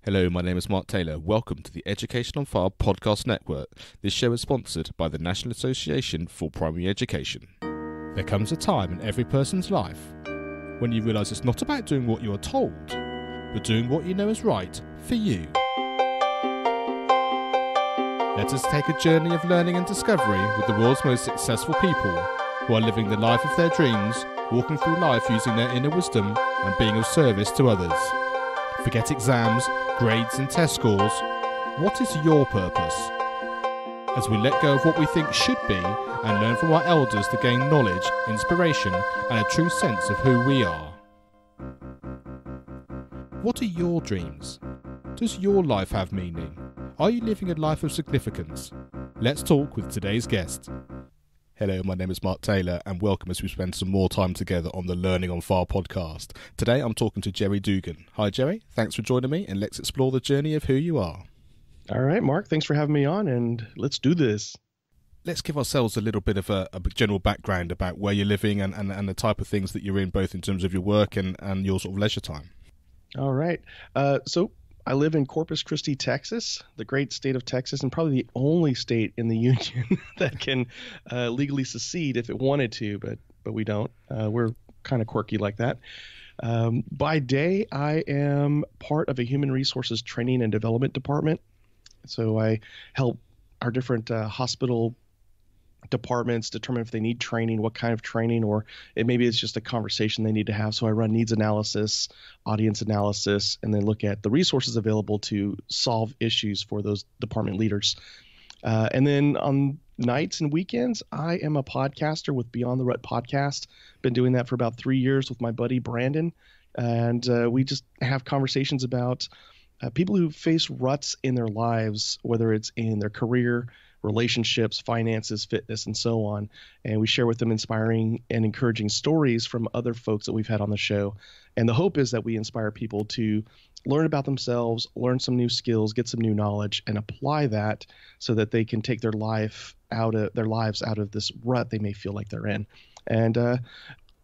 Hello, my name is Mark Taylor. Welcome to the Education on Fire podcast network. This show is sponsored by the National Association for Primary Education. There comes a time in every person's life when you realise it's not about doing what you are told, but doing what you know is right for you. Let us take a journey of learning and discovery with the world's most successful people who are living the life of their dreams, walking through life using their inner wisdom and being of service to others. Forget exams, grades and test scores. What is your purpose? As we let go of what we think should be and learn from our elders to gain knowledge, inspiration and a true sense of who we are. What are your dreams? Does your life have meaning? Are you living a life of significance? Let's talk with today's guest. Hello, my name is Mark Taylor and welcome as we spend some more time together on the Learning on Fire podcast. Today I'm talking to Jerry Dugan. Hi Jerry, thanks for joining me and let's explore the journey of who you are. All right, Mark, thanks for having me on and let's do this. Let's give ourselves a little bit of a general background about where you're living and the type of things that you're in, both in terms of your work and your sort of leisure time. All right, so I live in Corpus Christi, Texas, the great state of Texas, and probably the only state in the union that can legally secede if it wanted to, but we don't. We're kind of quirky like that. By day, I am part of a human resources training and development department. So I help our different hospital departments determine if they need training, what kind of training, or maybe it's just a conversation they need to have. So I run needs analysis, audience analysis, and then look at the resources available to solve issues for those department leaders. And then on nights and weekends, I am a podcaster with Beyond the Rut podcast. Been doing that for about 3 years with my buddy Brandon. And we just have conversations about people who face ruts in their lives, whether it's in their career, relationships, finances, fitness, and so on. And we share with them inspiring and encouraging stories from other folks that we've had on the show. And the hope is that we inspire people to learn about themselves, learn some new skills, get some new knowledge, and apply that so that they can take their lives out of this rut they may feel like they're in. And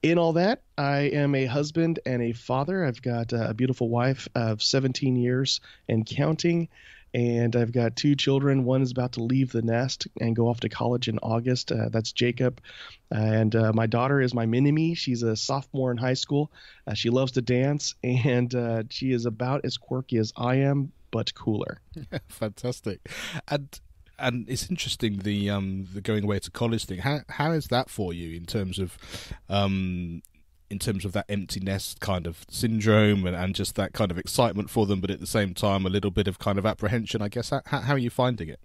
in all that, I am a husband and a father. I've got a beautiful wife of 17 years and counting. And I've got 2 children. One is about to leave the nest and go off to college in August. That's Jacob. And my daughter is my mini-me. She's a sophomore in high school. She loves to dance, and she is about as quirky as I am, but cooler. Fantastic. And it's interesting the going away to college thing. How is that for you in terms of that empty nest kind of syndrome and just that kind of excitement for them, but at the same time a little bit of kind of apprehension, I guess? How are you finding it?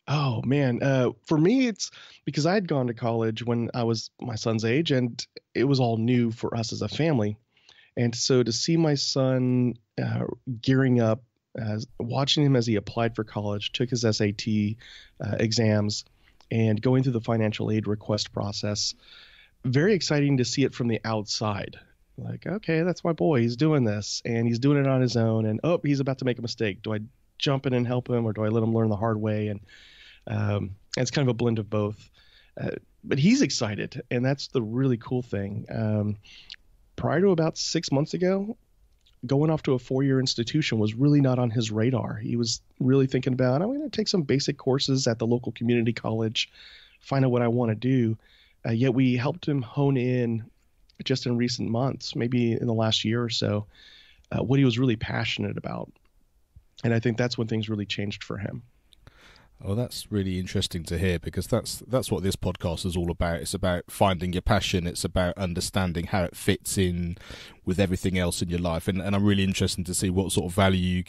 Oh, man. For me, it's because I had gone to college when I was my son's age, and it was all new for us as a family. And so to see my son gearing up, watching him as he applied for college, took his SAT exams, and going through the financial aid request process, very exciting to see it from the outside. Like, okay, that's my boy. He's doing this and he's doing it on his own. And he's about to make a mistake. Do I jump in and help him, or do I let him learn the hard way? And it's kind of a blend of both. But he's excited, and that's the really cool thing. Prior to about 6 months ago, going off to a 4-year institution was really not on his radar. He was really thinking about, I'm going to take some basic courses at the local community college, find out what I want to do. Yet we helped him hone in just in recent months, maybe in the last year or so, what he was really passionate about. And I think that's when things really changed for him. Oh, that's really interesting to hear, because that's what this podcast is all about. It's about finding your passion. It's about understanding how it fits in with everything else in your life. And I'm really interested to see what sort of value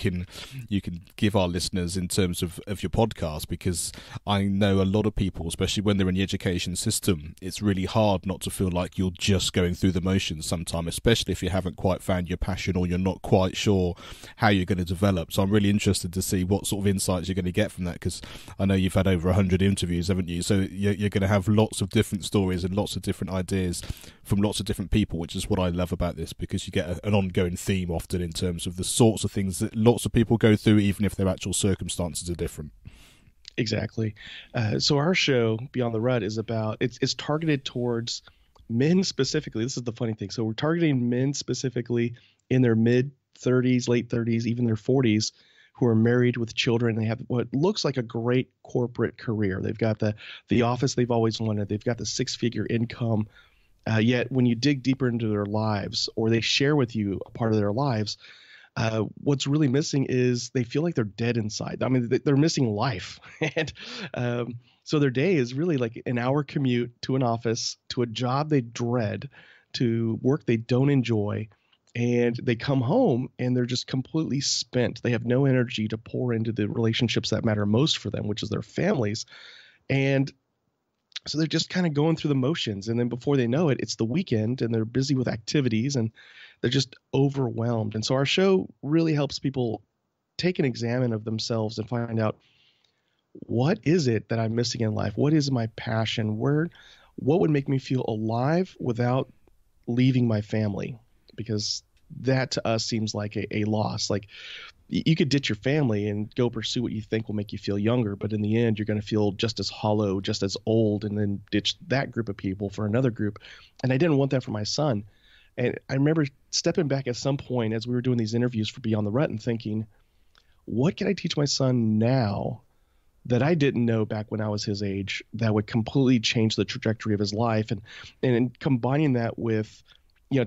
you can give our listeners in terms of your podcast, because I know a lot of people, especially when they're in the education system, it's really hard not to feel like you're just going through the motions sometimes, especially if you haven't quite found your passion or you're not quite sure how you're going to develop. So I'm really interested to see what sort of insights you're going to get from that, because I know you've had over 100 interviews, haven't you? So you're going to have lots of different stories and lots of different ideas from lots of different people, which is what I love about this, because you get an ongoing theme often in terms of the sorts of things that lots of people go through, even if their actual circumstances are different. Exactly. So our show, Beyond the Rut, is about, it's targeted towards men specifically. This is the funny thing. So we're targeting men specifically in their mid 30s, late 30s, even their 40s, who are married with children. They have what looks like a great corporate career. They've got the office they've always wanted. They've got the six-figure income. Yet when you dig deeper into their lives, or they share with you a part of their lives, what's really missing is they feel like they're dead inside. I mean, they're missing life. And so their day is really like an hour commute to an office, to a job they dread, to work they don't enjoy. And they come home and they're just completely spent. They have no energy to pour into the relationships that matter most for them, which is their families. And so they're just kind of going through the motions. And then before they know it, it's the weekend and they're busy with activities and they're just overwhelmed. And so our show really helps people take an examine of themselves and find out, what is it that I'm missing in life? What is my passion? What would make me feel alive without leaving my family? Because that to us seems like a loss. Like, you could ditch your family and go pursue what you think will make you feel younger, but in the end, you're going to feel just as hollow, just as old, and then ditch that group of people for another group. And I didn't want that for my son. And I remember stepping back at some point as we were doing these interviews for Beyond the Rut and thinking, what can I teach my son now that I didn't know back when I was his age that would completely change the trajectory of his life? And combining that with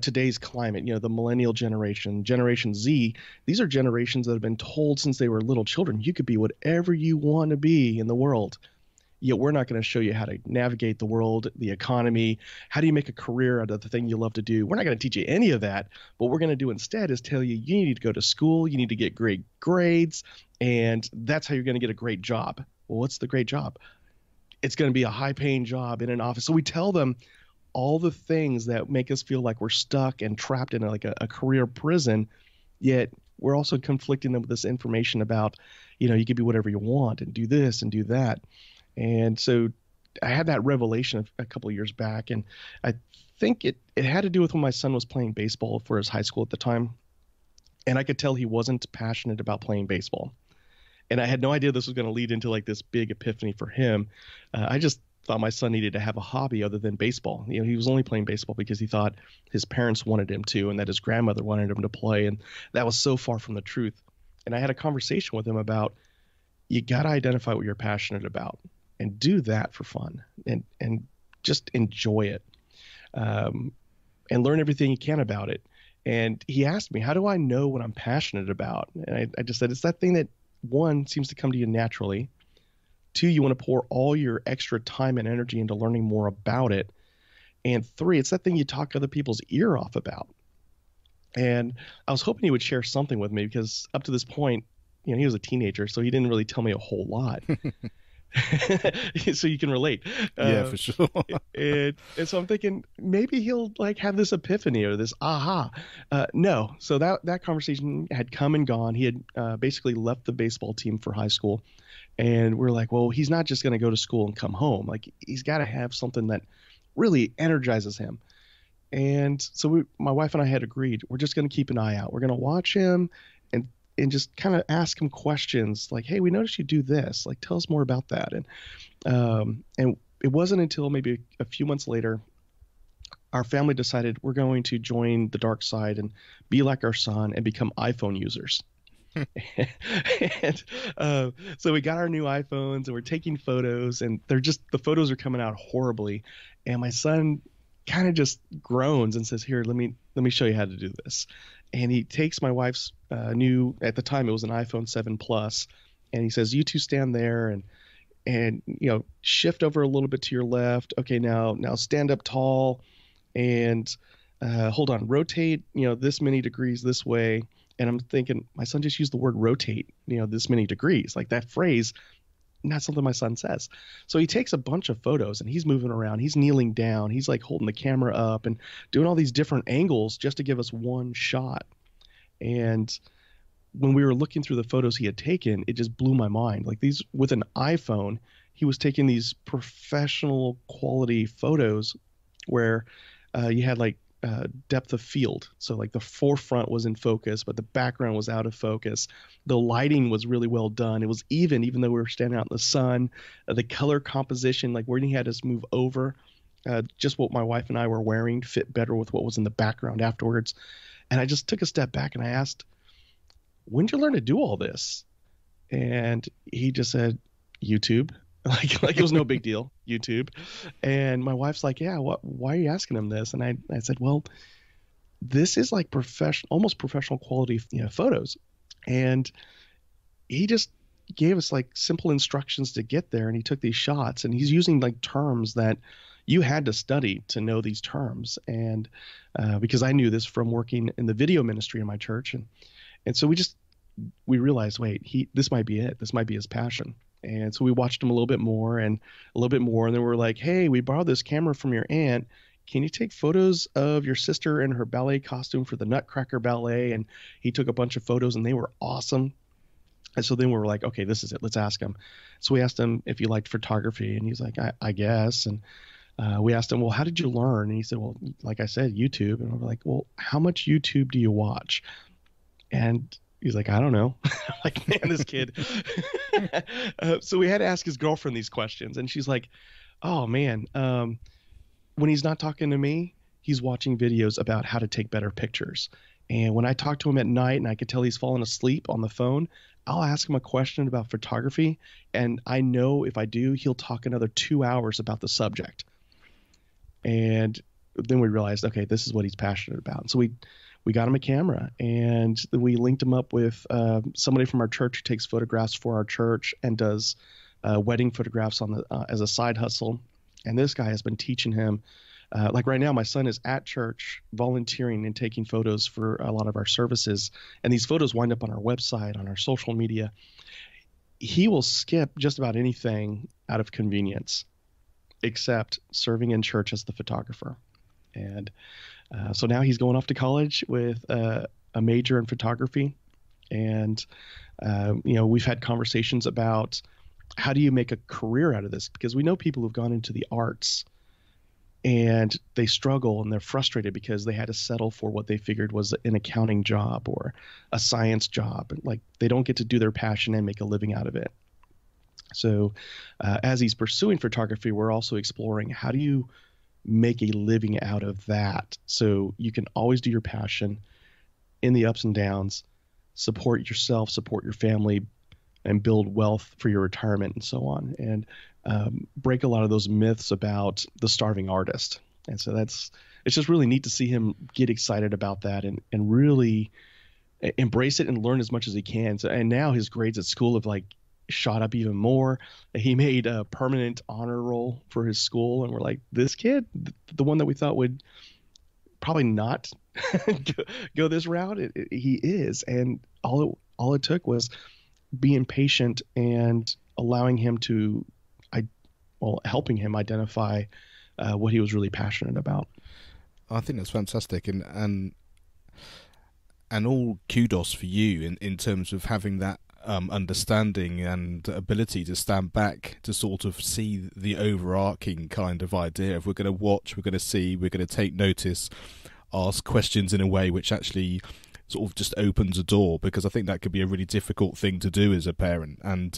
today's climate, the millennial generation, Generation Z, these are generations that have been told since they were little children, you could be whatever you want to be in the world. Yet we're not going to show you how to navigate the world, the economy. How do you make a career out of the thing you love to do? We're not going to teach you any of that. What we're going to do instead is tell you, you need to go to school, you need to get great grades, and that's how you're going to get a great job. Well, what's the great job? It's going to be a high-paying job in an office. So we tell them all the things that make us feel like we're stuck and trapped in a career prison, yet we're also conflicting them with this information about, you could be whatever you want and do this and do that. And so I had that revelation a couple of years back, and I think it had to do with when my son was playing baseball for his high school at the time, and I could tell he wasn't passionate about playing baseball. And I had no idea this was going to lead into like this big epiphany for him. I just thought my son needed to have a hobby other than baseball. He was only playing baseball because he thought his parents wanted him to, and that his grandmother wanted him to play. And that was so far from the truth. And I had a conversation with him about, you got to identify what you're passionate about and do that for fun and just enjoy it, and learn everything you can about it. And he asked me, how do I know what I'm passionate about? And I just said, it's that thing that, one, seems to come to you naturally. Two, you want to pour all your extra time and energy into learning more about it. And three, it's that thing you talk other people's ear off about. And I was hoping he would share something with me, because up to this point, he was a teenager, so he didn't really tell me a whole lot. So you can relate. Yeah, for sure. and so I'm thinking maybe he'll like have this epiphany or this aha. No. So that conversation had come and gone. He had basically left the baseball team for high school. And we're like, well, he's not just going to go to school and come home. Like, he's got to have something that really energizes him. And so my wife and I had agreed, we're just going to keep an eye out. We're going to watch him and just kind of ask him questions like, hey, we noticed you do this. Like, tell us more about that. And it wasn't until maybe a few months later, our family decided we're going to join the dark side and be like our son and become iPhone users. And so we got our new iPhones and we're taking photos, and the photos are coming out horribly. And my son kind of just groans and says, here, let me show you how to do this. And he takes my wife's at the time it was an iPhone 7 Plus, and he says, you two stand there and shift over a little bit to your left. Okay, now stand up tall and hold on, rotate this many degrees this way. And I'm thinking, my son just used the word rotate, this many degrees. Like, that phrase, not something my son says. So he takes a bunch of photos and he's moving around. He's kneeling down. He's like holding the camera up and doing all these different angles just to give us one shot. And when we were looking through the photos he had taken, it just blew my mind. Like, these, with an iPhone, he was taking these professional quality photos where you had like depth of field. So like the forefront was in focus, but the background was out of focus. The lighting was really well done. It was even though we were standing out in the sun. The color composition, like when he had us move over, just what my wife and I were wearing fit better with what was in the background afterwards. And I just took a step back and I asked, when'd you learn to do all this? And he just said, YouTube. Like it was no big deal, YouTube. And my wife's like, yeah, why are you asking him this? And I said, well, this is like almost professional quality, photos. And he just gave us like simple instructions to get there. And he took these shots, and he's using like terms that you had to study to know these terms. And because I knew this from working in the video ministry in my church. And so we realized, wait, this might be it. This might be his passion. And so we watched him a little bit more and a little bit more. And then we're like, hey, we borrowed this camera from your aunt. Can you take photos of your sister in her ballet costume for the Nutcracker Ballet? And he took a bunch of photos, and they were awesome. And so then we were like, okay, this is it. Let's ask him. So we asked him if he liked photography, and he's like, I guess. And we asked him, well, how did you learn? And he said, well, like I said, YouTube. And we're like, well, how much YouTube do you watch? And he's like, I don't know. Like, man, this kid. So we had to ask his girlfriend these questions. And she's like, oh, man, when he's not talking to me, he's watching videos about how to take better pictures. And when I talk to him at night and I could tell he's fallen asleep on the phone, I'll ask him a question about photography. And I know if I do, he'll talk another 2 hours about the subject. And then we realized, okay, this is what he's passionate about. So we got him a camera, and we linked him up with somebody from our church who takes photographs for our church and does wedding photographs as a side hustle. And this guy has been teaching him. Like right now, my son is at church volunteering and taking photos for a lot of our services. And these photos wind up on our website, on our social media. He will skip just about anything out of convenience except serving in church as the photographer. And so now he's going off to college with a major in photography. And, we've had conversations about how do you make a career out of this? Because we know people who've gone into the arts and they struggle and they're frustrated because they had to settle for what they figured was an accounting job or a science job. Like, they don't get to do their passion and make a living out of it. So as he's pursuing photography, we're also exploring how do you make a living out of that so you can always do your passion in the ups and downs, support yourself, support your family, and build wealth for your retirement and so on, and break a lot of those myths about the starving artist. And so it's just really neat to see him get excited about that and really embrace it and learn as much as he can. So, and now his grades at school have like shot up even more. He made a permanent honor roll for his school, and we're like, this kid, the one that we thought would probably not go this route, he is. And all it took was being patient and allowing him to, helping him identify what he was really passionate about. I think that's fantastic, and all kudos for you in terms of having that understanding and ability to stand back to sort of see the overarching kind of idea of we're going to watch, we're going to see, we're going to take notice, ask questions in a way which actually sort of just opens a door, because I think that could be a really difficult thing to do as a parent, and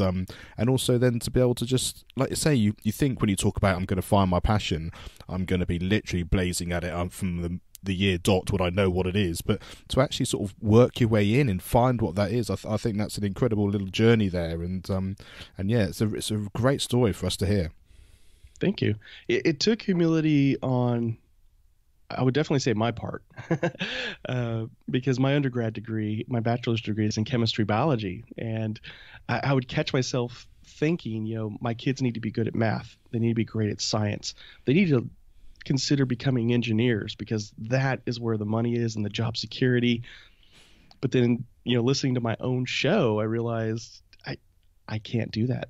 also then to be able to just, like you say, you think when you talk about I'm going to find my passion, I'm going to be literally blazing at it from the year dot when I know what it is, but to actually sort of work your way in and find what that is, I think that's an incredible little journey there, and yeah, it's a great story for us to hear. Thank you. It took humility on, I would definitely say, my part, because my undergrad degree, my bachelor's degree, is in chemistry biology, and I would catch myself thinking, my kids need to be good at math, they need to be great at science, they need to consider becoming engineers because that is where the money is and the job security. But then, listening to my own show, I realized I can't do that.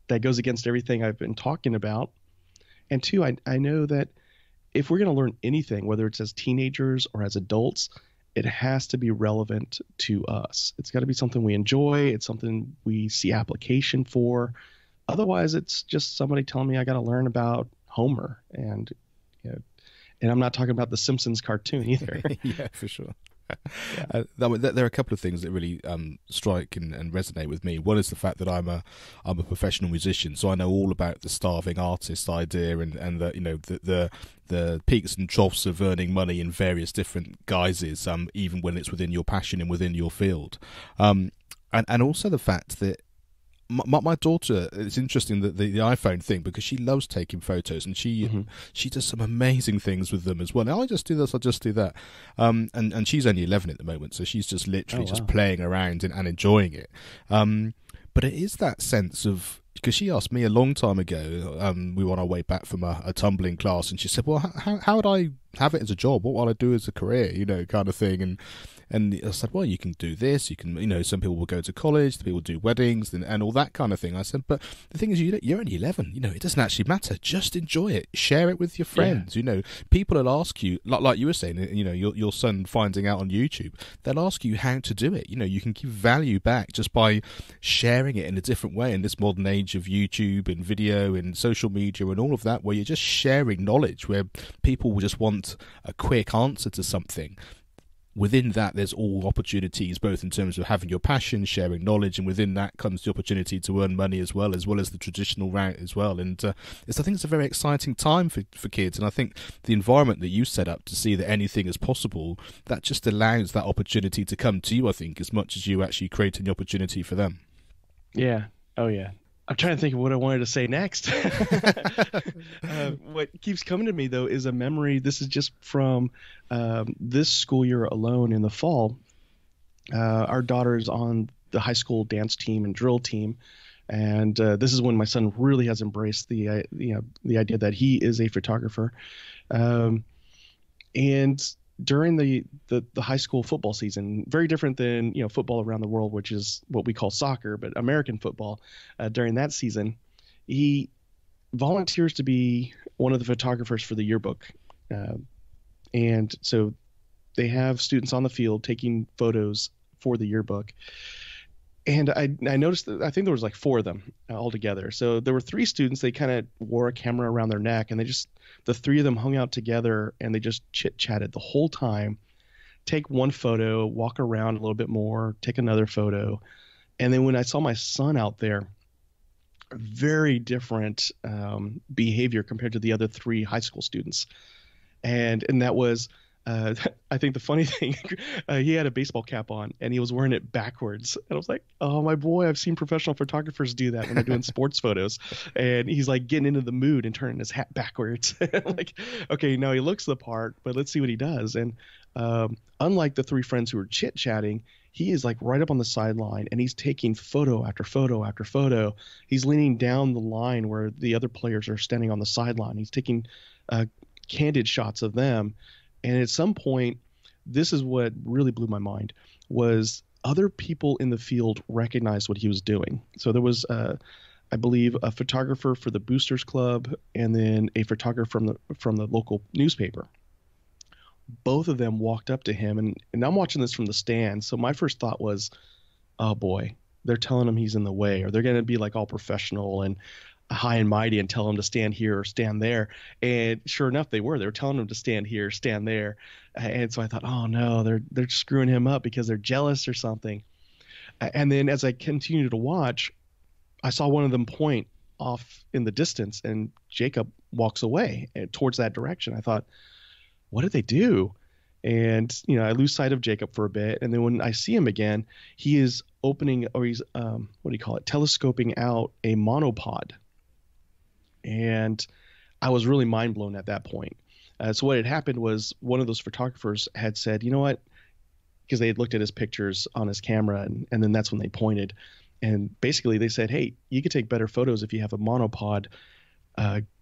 That goes against everything I've been talking about. And two, I know that if we're going to learn anything, whether it's as teenagers or as adults, it has to be relevant to us. It's got to be something we enjoy. It's something we see application for. Otherwise, it's just somebody telling me I got to learn about Homer, and I'm not talking about the Simpsons cartoon either. Yeah, for sure. There are a couple of things that really strike and resonate with me. One is the fact that I'm a professional musician, so I know all about the starving artist idea and the the peaks and troughs of earning money in various different guises, even when it's within your passion and within your field, and also the fact that my daughter, it's interesting that the iPhone thing, because she loves taking photos and she does some amazing things with them as well. Now, I just do this, I just do that. And she's only 11 at the moment, so she's just literally just playing around and enjoying it. But it is that sense of, because she asked me a long time ago, we were on our way back from a tumbling class, and she said, well, how would I have it as a job? What would I do as a career, kind of thing. And I said, well, you can do this. You can, some people will go to college, people do weddings and all that kind of thing. I said, but the thing is, you're only 11. It doesn't actually matter. Just enjoy it. Share it with your friends. Yeah. People will ask you, like you were saying, your son finding out on YouTube, they'll ask you how to do it. You can give value back just by sharing it in a different way in this modern age of YouTube and video and social media and all of that, where you're just sharing knowledge, where people will just want a quick answer to something. Within that, there's all opportunities, both in terms of having your passion, sharing knowledge, and within that comes the opportunity to earn money as well as the traditional route as well. And I think it's a very exciting time for kids. And I think the environment that you set up to see that anything is possible, that just allows that opportunity to come to you, I think, as much as you actually creating the opportunity for them. Yeah. Oh, yeah. I'm trying to think of what I wanted to say next. What keeps coming to me, though, is a memory. This is just from this school year alone in the fall. Our daughter's on the high school dance team and drill team. And this is when my son really has embraced the idea that he is a photographer. And during the high school football season, very different than football around the world, which is what we call soccer, but American football, during that season, he volunteers to be one of the photographers for the yearbook. And so they have students on the field taking photos for the yearbook. And I noticed that I think there was like 4 of them altogether. So there were 3 students. They kind of wore a camera around their neck, and the 3 of them hung out together, and they just chit-chatted the whole time. Take one photo, walk around a little bit more, take another photo. And then when I saw my son out there, very different behavior compared to the other 3 high school students. And that was I think the funny thing, he had a baseball cap on and he was wearing it backwards. And I was like, oh, my boy, I've seen professional photographers do that when they're doing sports photos. And he's like getting into the mood and turning his hat backwards. Like, okay, now he looks the part, but let's see what he does. And unlike the 3 friends who were chit-chatting, he is like right up on the sideline and he's taking photo after photo after photo. He's leaning down the line where the other players are standing on the sideline. He's taking candid shots of them. And at some point, this is what really blew my mind, was other people in the field recognized what he was doing. So there was, I believe, a photographer for the Boosters Club and then a photographer from the local newspaper. Both of them walked up to him, and I'm watching this from the stands. So my first thought was, oh boy, they're telling him he's in the way, or they're going to be like all professional and high and mighty and tell him to stand here or stand there. And sure enough, they were telling him to stand here, stand there. And so I thought, oh no, they're screwing him up because they're jealous or something. And then as I continued to watch, I saw one of them point off in the distance, and Jacob walks away towards that direction. I thought, what did they do? And I lose sight of Jacob for a bit, and then when I see him again, he is opening, or he's telescoping out a monopod. And I was really mind blown at that point. So what had happened was one of those photographers had said, you know what, because they had looked at his pictures on his camera, and then that's when they pointed. And basically they said, hey, you could take better photos if you have a monopod.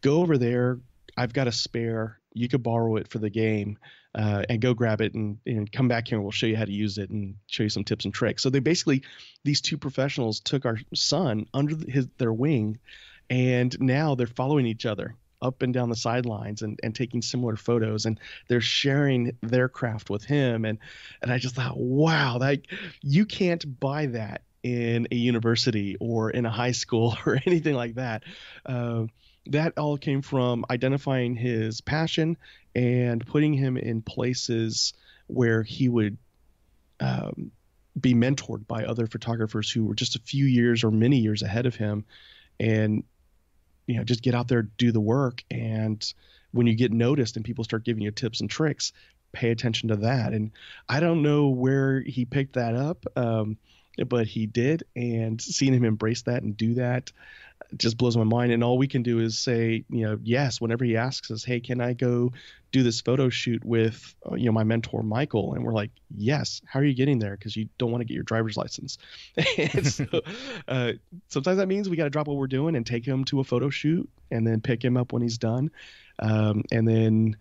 Go over there. I've got a spare. You could borrow it for the game, and go grab it and come back here and we'll show you how to use it and show you some tips and tricks. So they basically, these 2 professionals took our son under their wing, and now they're following each other up and down the sidelines and taking similar photos, and they're sharing their craft with him. And I just thought, wow, you can't buy that in a university or in a high school or anything like that. That all came from identifying his passion and putting him in places where he would be mentored by other photographers who were just a few years or many years ahead of him, and just get out there, do the work. And when you get noticed and people start giving you tips and tricks, pay attention to that. And I don't know where he picked that up, but he did. And seeing him embrace that and do that just blows my mind. And all we can do is say, yes, whenever he asks us, hey, can I go do this photo shoot with, my mentor, Michael? And we're like, yes. How are you getting there? Because you don't want to get your driver's license. And so sometimes that means we got to drop what we're doing and take him to a photo shoot and then pick him up when he's done. And then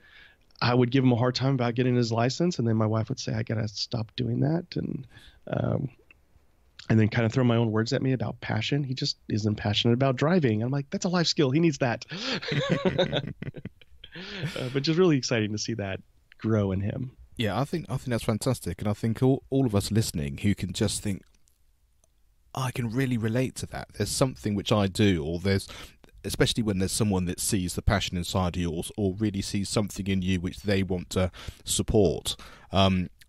I would give him a hard time about getting his license. And then my wife would say, I got to stop doing that. And then kind of throw my own words at me about passion. He just isn't passionate about driving. I'm like, that's a life skill. He needs that. But just really exciting to see that grow in him. Yeah, I think that's fantastic. And I think all of us listening who can just think, I can really relate to that. There's something which I do, or especially when there's someone that sees the passion inside you, or really sees something in you which they want to support.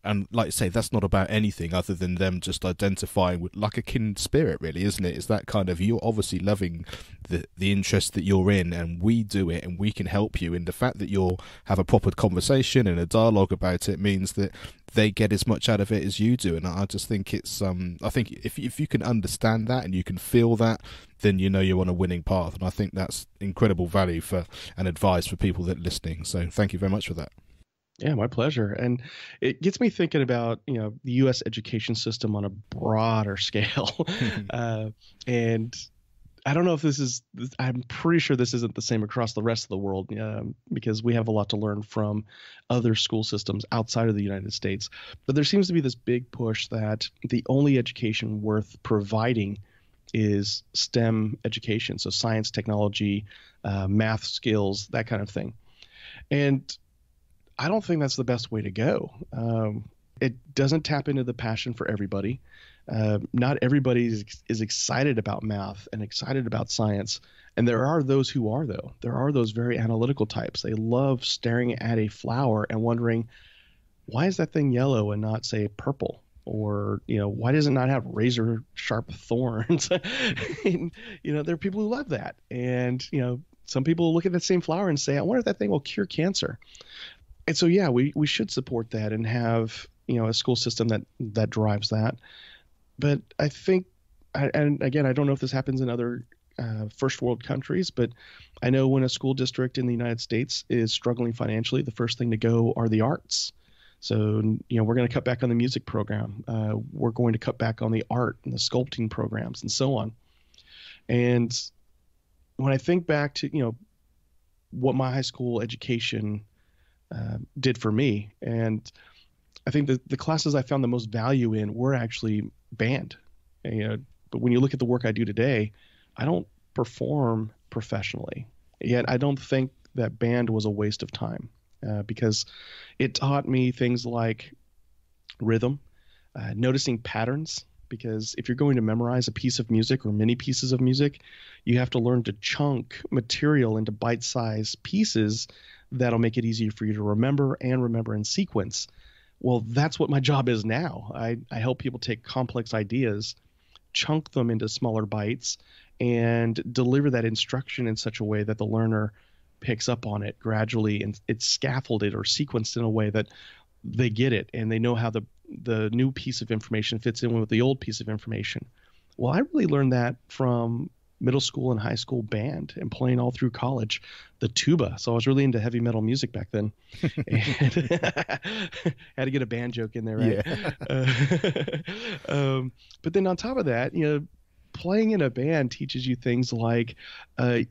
And like you say, that's not about anything other than them just identifying with like a kindred spirit, really, isn't it? It's that kind of, you're obviously loving the interest that you're in, and we do it, and we can help you. And the fact that you'll have a proper conversation and a dialogue about it means that they get as much out of it as you do. And I just think it's, I think if you can understand that and you can feel that, then you're on a winning path. And I think that's incredible value and advice for people that are listening. So thank you very much for that. Yeah, my pleasure. And it gets me thinking about, the U.S. education system on a broader scale. And I don't know if I'm pretty sure this isn't the same across the rest of the world, because we have a lot to learn from other school systems outside of the United States. But there seems to be this big push that the only education worth providing is STEM education. So science, technology, math skills, that kind of thing. And I don't think that's the best way to go. It doesn't tap into the passion for everybody. Not everybody is excited about math and excited about science. And there are those who are, though. There are those very analytical types. They love staring at a flower and wondering, why is that thing yellow and not, say, purple? Or, why does it not have razor sharp thorns? And, there are people who love that. And, some people look at that same flower and say, I wonder if that thing will cure cancer. And so, yeah, we should support that and have, a school system that drives that. But I think, and again, I don't know if this happens in other first world countries, but I know when a school district in the United States is struggling financially, the first thing to go are the arts. So, we're going to cut back on the music program. We're going to cut back on the art and the sculpting programs and so on. And when I think back to, what my high school education did for me. And I think that the classes I found the most value in were actually band. But when you look at the work I do today, I don't perform professionally. Yet I don't think that band was a waste of time because it taught me things like rhythm, noticing patterns. Because if you're going to memorize a piece of music or many pieces of music, you have to learn to chunk material into bite-sized pieces that'll make it easier for you to remember in sequence. Well, that's what my job is now. I help people take complex ideas, chunk them into smaller bites, and deliver that instruction in such a way that the learner picks up on it gradually, and it's scaffolded or sequenced in a way that they get it and they know how the new piece of information fits in with the old piece of information. Well, I really learned that from middle school and high school band and playing all through college, the tuba. So I was really into heavy metal music back then. And had to get a band joke in there, right? Yeah. But then on top of that, playing in a band teaches you things like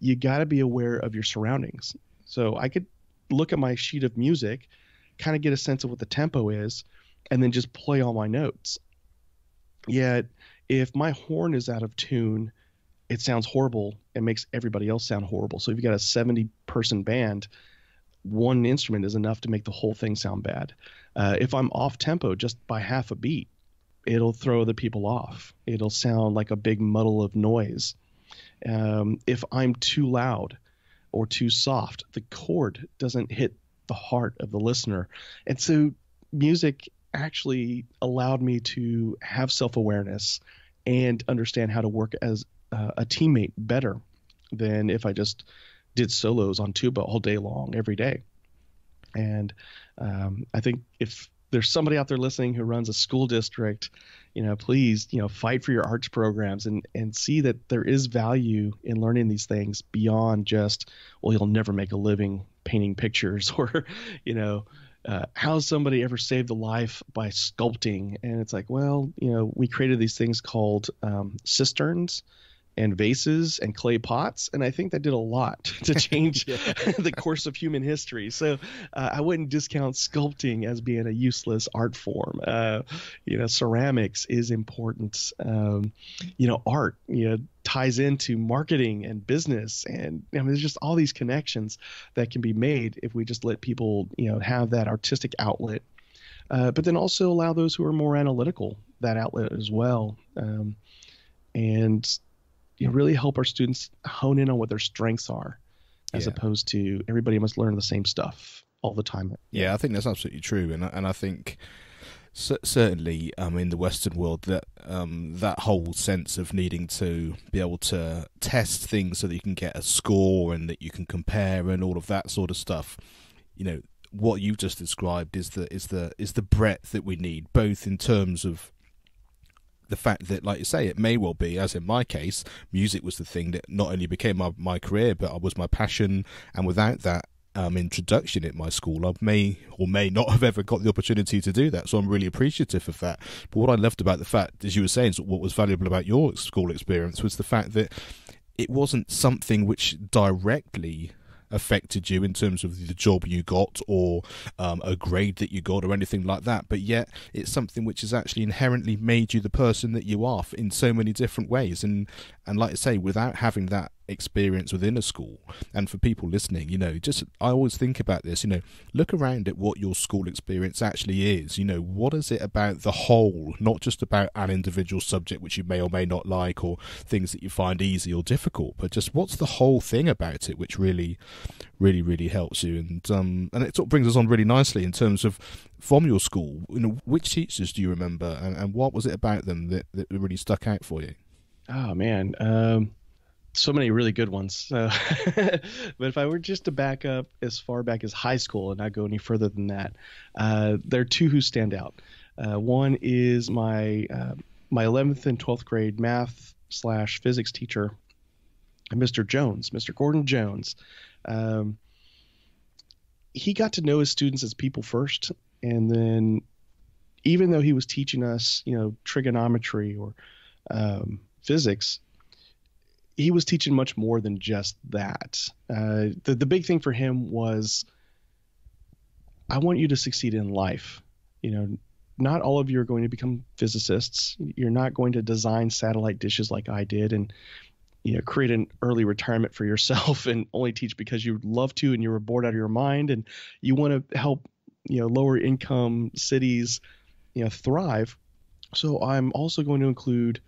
you got to be aware of your surroundings. So I could look at my sheet of music, kind of get a sense of what the tempo is, and then just play all my notes. Yet if my horn is out of tune, it sounds horrible and makes everybody else sound horrible. So if you've got a 70-person band, one instrument is enough to make the whole thing sound bad. If I'm off tempo just by half a beat, it'll throw the people off. It'll sound like a big muddle of noise. If I'm too loud or too soft, the chord doesn't hit the heart of the listener. And so music actually allowed me to have self-awareness and understand how to work as a teammate better than if I just did solos on tuba all day long, every day. And I think if there's somebody out there listening who runs a school district, please, fight for your arts programs and see that there is value in learning these things beyond just, well, you'll never make a living painting pictures, or, how's somebody ever saved a life by sculpting? And it's like, well, we created these things called cisterns and vases and clay pots, and I think that did a lot to change the course of human history. So I wouldn't discount sculpting as being a useless art form. Ceramics is important. Art ties into marketing and business, and there's just all these connections that can be made if we just let people have that artistic outlet, but then also allow those who are more analytical that outlet as well, and really help our students hone in on what their strengths are, as opposed to everybody must learn the same stuff all the time. Yeah, I think that's absolutely true, and I think certainly in the Western world that that whole sense of needing to be able to test things so that you can get a score and that you can compare and all of that sort of stuff, what you've just described is the breadth that we need, both in terms of the fact that, like you say, it may well be, as in my case, music was the thing that not only became my career, but it was my passion. And without that introduction at my school, I may or may not have ever got the opportunity to do that. So I'm really appreciative of that. But what I loved about the fact, as you were saying, what was valuable about your school experience was the fact that it wasn't something which directly affected you in terms of the job you got or a grade that you got or anything like that, but yet it's something which has actually inherently made you the person that you are in so many different ways. And like I say, without having that experience within a school, and for people listening, I always think about this, look around at what your school experience actually is. What is it about the whole, not just about an individual subject which you may or may not like, or things that you find easy or difficult, but just what's the whole thing about it which really helps you. And it sort of brings us on really nicely in terms of, from your school, which teachers do you remember, and what was it about them that really stuck out for you? Oh man, so many really good ones. But if I were just to back up as far back as high school and not go any further than that, there are two who stand out. One is my 11th and 12th grade math/physics teacher, Mr. Gordon Jones. He got to know his students as people first, and then even though he was teaching us, trigonometry or physics, he was teaching much more than just that. The big thing for him was, I want you to succeed in life. Not all of you are going to become physicists. You're not going to design satellite dishes like I did and create an early retirement for yourself and only teach because you love to and you were bored out of your mind and you want to help lower income cities thrive. So I'm also going to include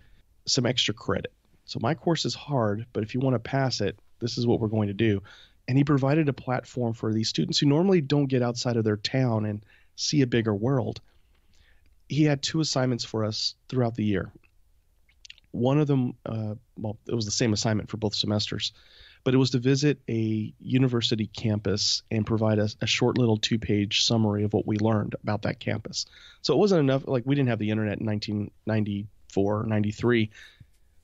some extra credit. So my course is hard, but if you want to pass it, this is what we're going to do. And he provided a platform for these students who normally don't get outside of their town and see a bigger world. He had two assignments for us throughout the year. One of them, it was the same assignment for both semesters, but it was to visit a university campus and provide us a short little 2-page summary of what we learned about that campus. So it wasn't enough, like we didn't have the internet in 1994, 93.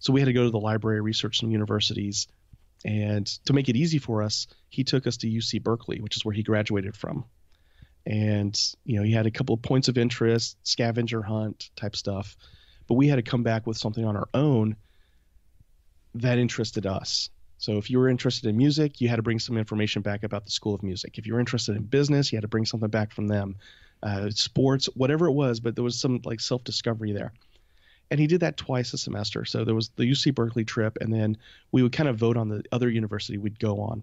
So we had to go to the library, research some universities, and to make it easy for us, he took us to UC Berkeley, which is where he graduated from. And, he had a couple of points of interest, scavenger hunt type stuff, but we had to come back with something on our own that interested us. So if you were interested in music, you had to bring some information back about the School of Music. If you were interested in business, you had to bring something back from them. Sports, whatever it was, but there was some like self-discovery there. And he did that twice a semester. So there was the UC Berkeley trip, and then we would kind of vote on the other university we'd go on.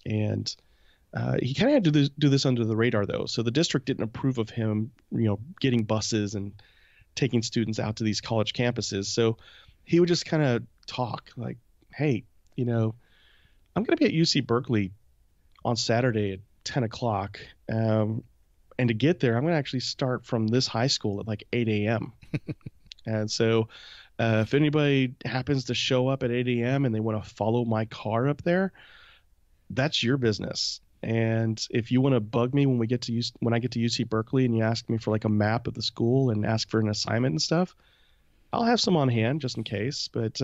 And he kind of had to do this under the radar, though. So the district didn't approve of him, getting buses and taking students out to these college campuses. So he would just kind of talk like, hey, I'm going to be at UC Berkeley on Saturday at 10 o'clock. And And to get there, I'm going to actually start from this high school at like 8 a.m. And so if anybody happens to show up at 8 a.m. and they want to follow my car up there, that's your business. And if you want to bug me when I get to UC Berkeley and you ask me for like a map of the school and ask for an assignment and stuff, I'll have some on hand just in case. But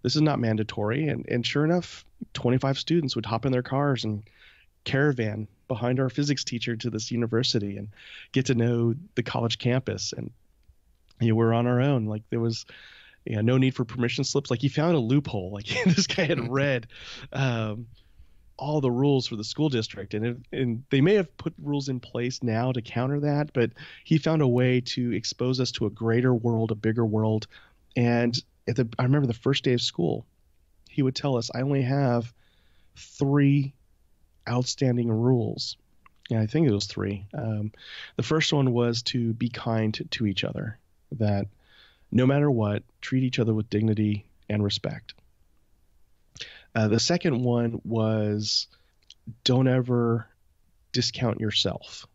this is not mandatory. And sure enough, 25 students would hop in their cars and caravan behind our physics teacher to this university and get to know the college campus. And we're on our own. Like there was no need for permission slips. Like he found a loophole. Like this guy had read all the rules for the school district, and they may have put rules in place now to counter that, but he found a way to expose us to a greater world, a bigger world. And I remember the first day of school, he would tell us, I only have 3 outstanding rules. Yeah, I think it was 3. The first one was to be kind to each other, that no matter what, treat each other with dignity and respect. The second one was don't ever discount yourself.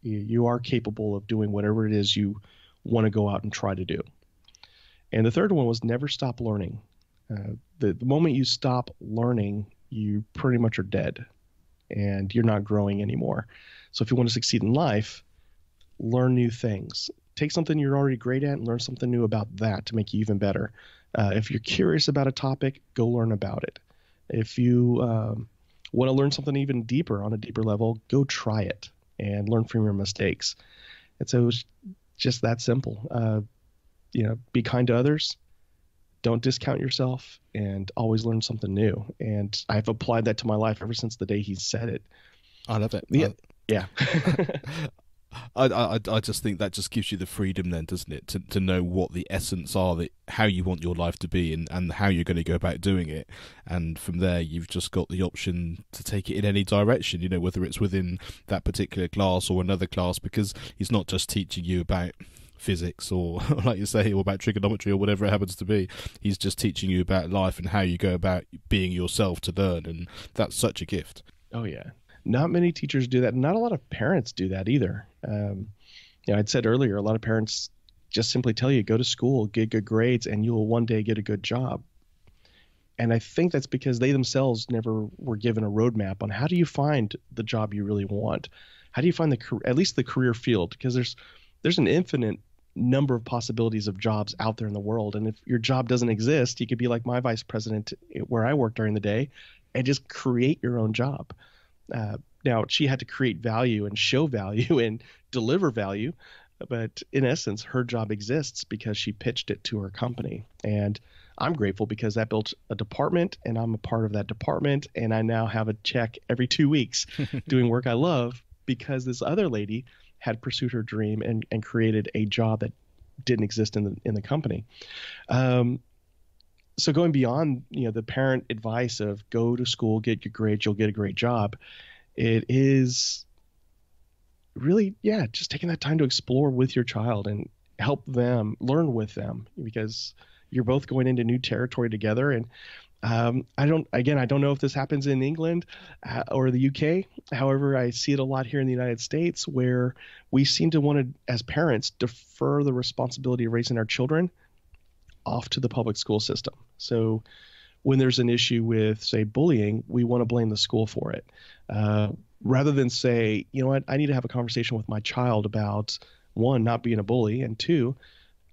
You are capable of doing whatever it is you want to go out and try to do. And the third one was never stop learning. The moment you stop learning, you pretty much are dead and you're not growing anymore. So if you want to succeed in life, learn new things. Take something you're already great at and learn something new about that to make you even better. If you're curious about a topic, go learn about it. If you want to learn something even deeper on a deeper level, go try it and learn from your mistakes. And so it was just that simple. Be kind to others, don't discount yourself, and always learn something new. And I've applied that to my life ever since the day he said it. I love it. Yeah. I just think that just gives you the freedom then, doesn't it, to know what the essence are, how you want your life to be and how you're going to go about doing it. And from there, you've just got the option to take it in any direction, whether it's within that particular class or another class, because he's not just teaching you about physics or, like you say, or about trigonometry or whatever it happens to be. He's just teaching you about life and how you go about being yourself to learn. And that's such a gift. Oh, yeah. Not many teachers do that. Not a lot of parents do that either. I'd said earlier, a lot of parents just simply tell you, go to school, get good grades, and you'll one day get a good job. And I think that's because they themselves never were given a roadmap on how do you find the job you really want? How do you find at least the career field? Because there's an infinite number of possibilities of jobs out there in the world. And if your job doesn't exist, you could be like my vice president where I work during the day and just create your own job. Now, she had to create value and show value and deliver value, but in essence, her job exists because she pitched it to her company. And I'm grateful because that built a department, and I'm a part of that department, and I now have a check every 2 weeks doing work I love because this other lady had pursued her dream and created a job that didn't exist in the company. So going beyond, the parent advice of go to school, get your grades, you'll get a great job. It is really, just taking that time to explore with your child and help them learn with them, because you're both going into new territory together. And I don't know if this happens in England or the UK. However, I see it a lot here in the United States where we seem to want to, as parents, defer the responsibility of raising our children off to the public school system. So when there's an issue with, say, bullying, we want to blame the school for it. Rather than say, you know what, I need to have a conversation with my child about, 1, not being a bully, and 2,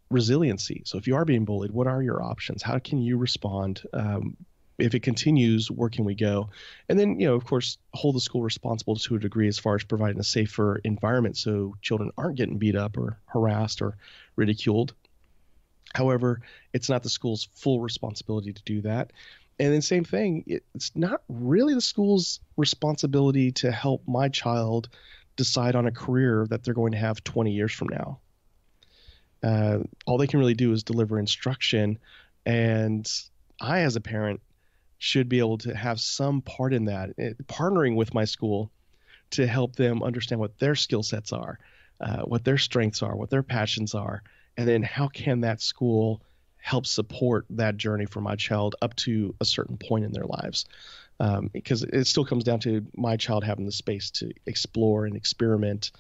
resiliency. So if you are being bullied, what are your options? How can you respond? If it continues, where can we go? And then, of course, hold the school responsible to a degree as far as providing a safer environment so children aren't getting beat up or harassed or ridiculed. However, it's not the school's full responsibility to do that. And then same thing, it's not really the school's responsibility to help my child decide on a career that they're going to have 20 years from now. All they can really do is deliver instruction. And I, as a parent, should be able to have some part in that, partnering with my school to help them understand what their skill sets are, what their strengths are, what their passions are. And then how can that school help support that journey for my child up to a certain point in their lives? because it still comes down to my child having the space to explore and experiment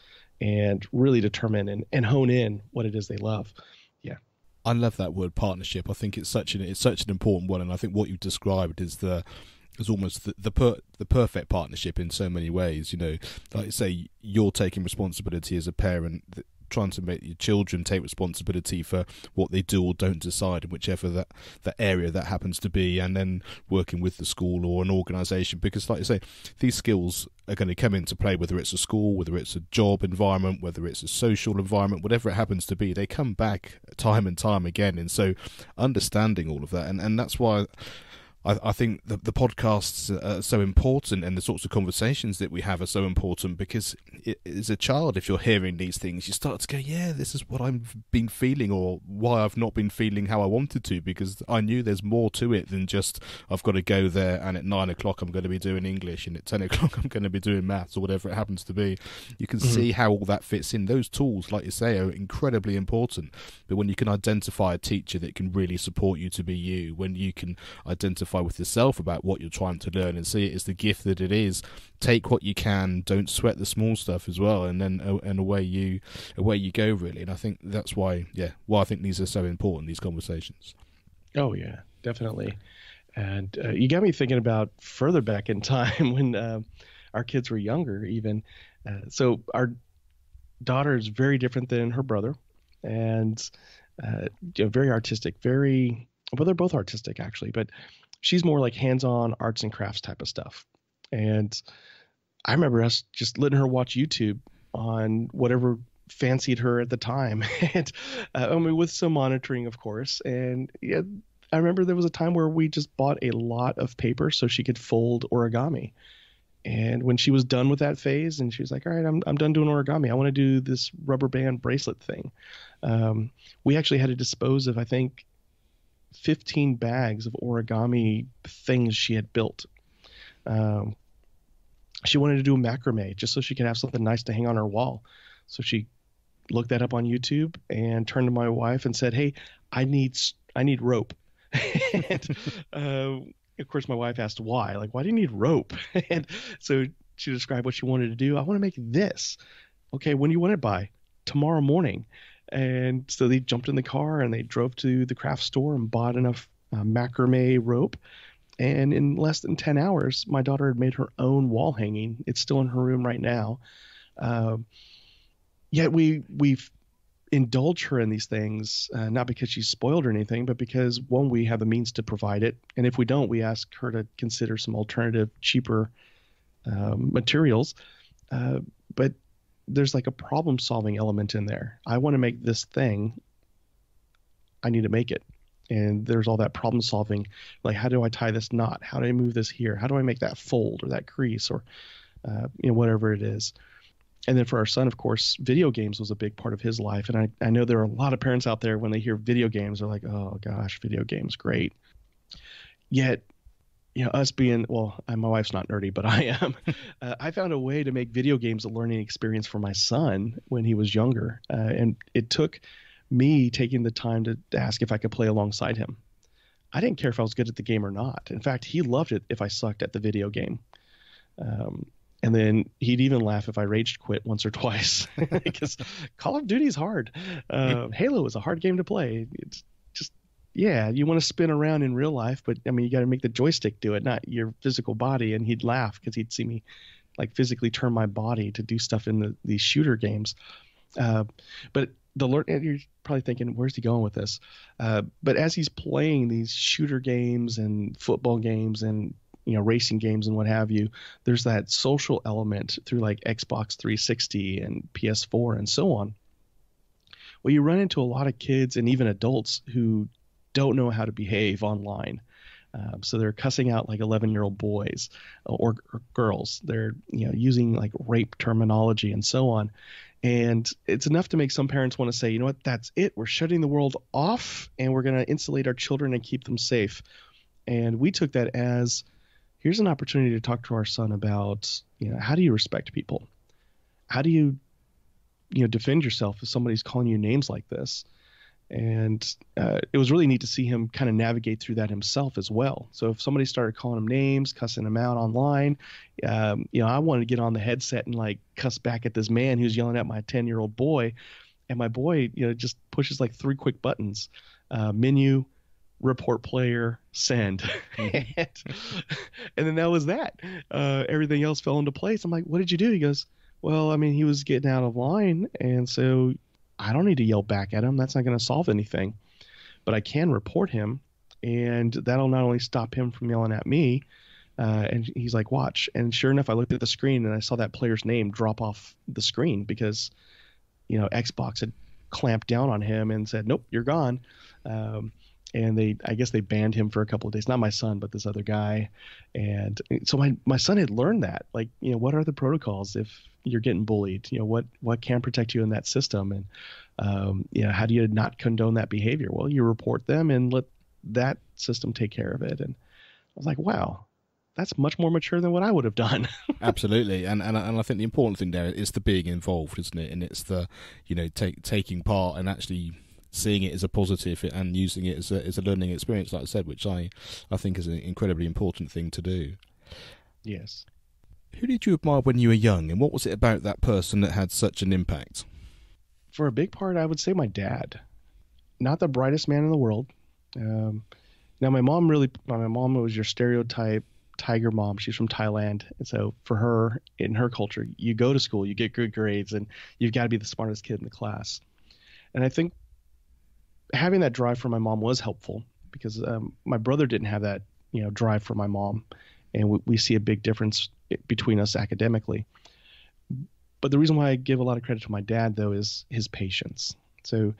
and really determine and hone in what it is they love. Yeah. I love that word partnership. I think it's such an important one, and I think what you've described is almost the perfect partnership in so many ways. You know, like you say, you're taking responsibility as a parent, trying to make your children take responsibility for what they do or don't decide in whichever that area that happens to be, and then working with the school or an organisation, because like you say, these skills are going to come into play whether it's a school, whether it's a job environment, whether it's a social environment, whatever it happens to be, they come back time and time again. And so understanding all of that, and that's why I think the podcasts are so important, and the sorts of conversations that we have are so important, because as a child, if you're hearing these things, you start to go, yeah, this is what I've been feeling, or why I've not been feeling how I wanted to, because I knew there's more to it than just I've got to go there and at 9 o'clock I'm going to be doing English and at 10 o'clock I'm going to be doing maths or whatever it happens to be. You can see how all that fits in. Those tools, like you say, are incredibly important, but when you can identify a teacher that can really support you to be you, when you can identify with yourself about what you're trying to learn and see it as the gift that it is, take what you can, don't sweat the small stuff as well, and then away you go, really. And I think that's why I think these are so important, these conversations. Oh yeah, definitely. And you got me thinking about further back in time when our kids were younger even. So our daughter is very different than her brother, and very artistic, well, they're both artistic actually, but she's more like hands-on arts and crafts type of stuff. And I remember us just letting her watch YouTube on whatever fancied her at the time. And with some monitoring, of course. And yeah, I remember there was a time where we just bought a lot of paper so she could fold origami. And when she was done with that phase, and she was like, all right, I'm done doing origami, I want to do this rubber band bracelet thing. We actually had to dispose of, I think, 15 bags of origami things she had built. She wanted to do a macrame just so she could have something nice to hang on her wall. So she looked that up on YouTube and turned to my wife and said, hey, I need rope. And of course my wife asked why, like, why do you need rope? And so she described what she wanted to do. I want to make this. Okay, when do you want it by? Tomorrow morning. And so they jumped in the car and they drove to the craft store and bought enough macrame rope. And in less than 10 hours, my daughter had made her own wall hanging. It's still in her room right now. Yet we've indulged her in these things, not because she's spoiled or anything, but because, one, we have the means to provide it. And if we don't, we ask her to consider some alternative, cheaper materials. But there's like a problem solving element in there. I want to make this thing. I need to make it. And there's all that problem solving. Like, how do I tie this knot? How do I move this here? How do I make that fold or that crease or, whatever it is. And then for our son, of course, video games was a big part of his life. And I know there are a lot of parents out there when they hear video games, they're like, oh gosh, video games, great. Yet, us being, well, my wife's not nerdy, but I am. I found a way to make video games a learning experience for my son when he was younger. And it took me taking the time to ask if I could play alongside him. I didn't care if I was good at the game or not. In fact, he loved it if I sucked at the video game. And then he'd even laugh if I rage quit once or twice, because Call of Duty is hard. Halo is a hard game to play. It's just, yeah, you want to spin around in real life, but I mean, you got to make the joystick do it, not your physical body. And he'd laugh because he'd see me like physically turn my body to do stuff in these shooter games. But you're probably thinking, where's he going with this? But as he's playing these shooter games and football games and racing games and what have you, there's that social element through like Xbox 360 and PS4 and so on. Well, you run into a lot of kids and even adults who don't know how to behave online. So they're cussing out like 11-year-old boys or girls. They're using like rape terminology and so on. And it's enough to make some parents want to say, you know what, that's it. We're shutting the world off and we're going to insulate our children and keep them safe. And we took that as, here's an opportunity to talk to our son about, how do you respect people? How do you, defend yourself if somebody's calling you names like this? And it was really neat to see him kind of navigate through that himself as well. So if somebody started calling him names, cussing him out online, I wanted to get on the headset and like cuss back at this man who's yelling at my 10-year-old boy. And my boy, just pushes like 3 quick buttons, menu, report player, send. and then that was that. Everything else fell into place. I'm like, what did you do? He goes, well, I mean, he was getting out of line. And so I don't need to yell back at him. That's not going to solve anything. But I can report him, and that'll not only stop him from yelling at me. And he's like, watch. And sure enough, I looked at the screen and I saw that player's name drop off the screen because, Xbox had clamped down on him and said, nope, you're gone. And I guess they banned him for a couple of days. Not my son, but this other guy. And so my son had learned that, like, what are the protocols if you're getting bullied? What can protect you in that system? And, how do you not condone that behavior? Well, you report them and let that system take care of it. And I was like, wow, that's much more mature than what I would have done. Absolutely. And I think the important thing there is the being involved, isn't it? And it's the, taking part and actually seeing it as a positive and using it as a learning experience, like I said, which I think is an incredibly important thing to do. Yes. Who did you admire when you were young, and what was it about that person that had such an impact? For a big part, I would say my dad. Not the brightest man in the world. Now, my mom was your stereotype tiger mom. She's from Thailand. And so for her, in her culture, you go to school, you get good grades, and you've got to be the smartest kid in the class. And I think having that drive for my mom was helpful because my brother didn't have that, drive for my mom. And we see a big difference between us academically. But the reason why I give a lot of credit to my dad, though, is his patience. So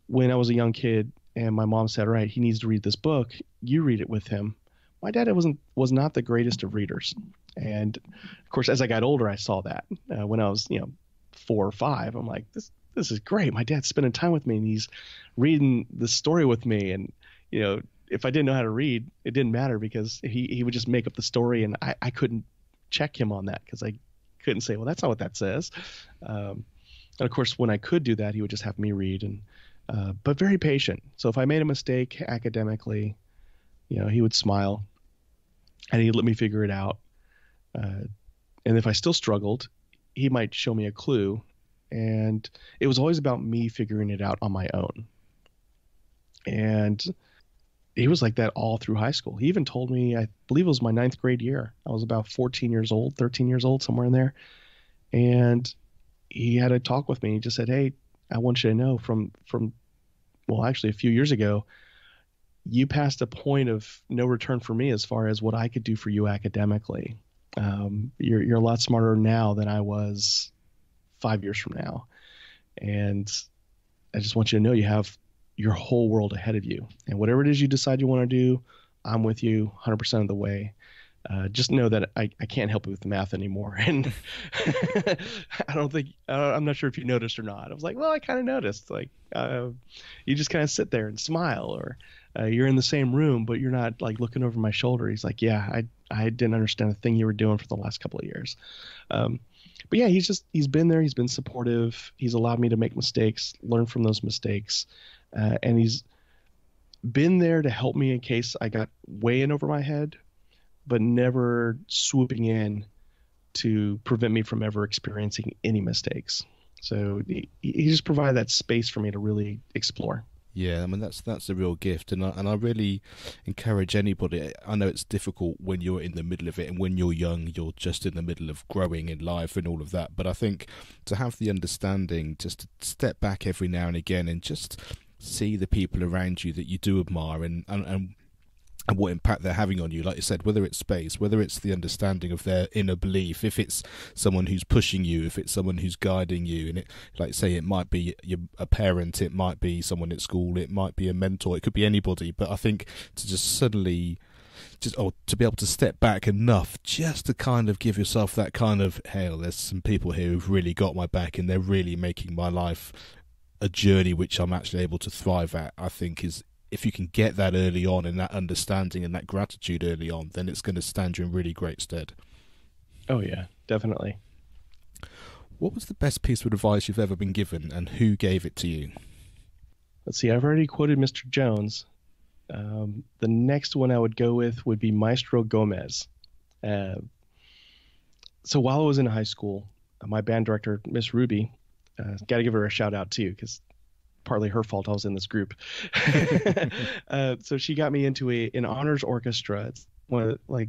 when I was a young kid and my mom said, all right, he needs to read this book, you read it with him. My dad was not the greatest of readers. And of course, as I got older, I saw that when I was, 4 or 5, I'm like, this is great. My dad's spending time with me and he's reading the story with me. And, if I didn't know how to read, it didn't matter because he would just make up the story and I couldn't check him on that because I couldn't say, well, that's not what that says. And of course, when I could do that, he would just have me read but very patient. So if I made a mistake academically, he would smile and he'd let me figure it out. And if I still struggled, he might show me a clue. And it was always about me figuring it out on my own. And he was like that all through high school. He even told me, I believe it was my 9th grade year. I was about 13 years old, somewhere in there. And he had a talk with me. He just said, hey, I want you to know actually a few years ago, you passed a point of no return for me as far as what I could do for you academically. You're a lot smarter now than I was 5 years from now. And I just want you to know you have your whole world ahead of you. And whatever it is you decide you want to do, I'm with you 100% of the way. Just know that I can't help you with the math anymore. And I'm not sure if you noticed or not. I was like, well, I kind of noticed. Like, you just kind of sit there and smile, or you're in the same room, but you're not like looking over my shoulder. He's like, yeah, I didn't understand the thing you were doing for the last couple of years. But yeah, he's been there. He's been supportive. He's allowed me to make mistakes, learn from those mistakes. And he's been there to help me in case I got way in over my head, but never swooping in to prevent me from ever experiencing any mistakes. So he just provided that space for me to really explore. Yeah, I mean that's a real gift, and I really encourage anybody. I know it's difficult when you're in the middle of it, and when you're young, you're just in the middle of growing in life and all of that. But I think to have the understanding, just to step back every now and again, and just see the people around you that you do admire, and what impact they're having on you, like you said, whether it's space, whether it's the understanding of their inner belief, if it's someone who's pushing you, if it's someone who's guiding you, and it, like you say, it might be a parent, it might be someone at school, it might be a mentor, it could be anybody. But I think to just suddenly to be able to step back enough just to kind of give yourself that kind of, hey, there's some people here who've really got my back and they're really making my life a journey which I'm actually able to thrive at, I think is, if you can get that early on and that understanding and that gratitude early on, then it's going to stand you in really great stead. Oh yeah, definitely. What was the best piece of advice you've ever been given, and who gave it to you? Let's see, I've already quoted Mr. Jones. The next one I would go with would be Maestro Gomez. So while I was in high school, my band director, Miss Ruby, got to give her a shout out too, because partly her fault I was in this group. So she got me into an honors orchestra. It's one of, like,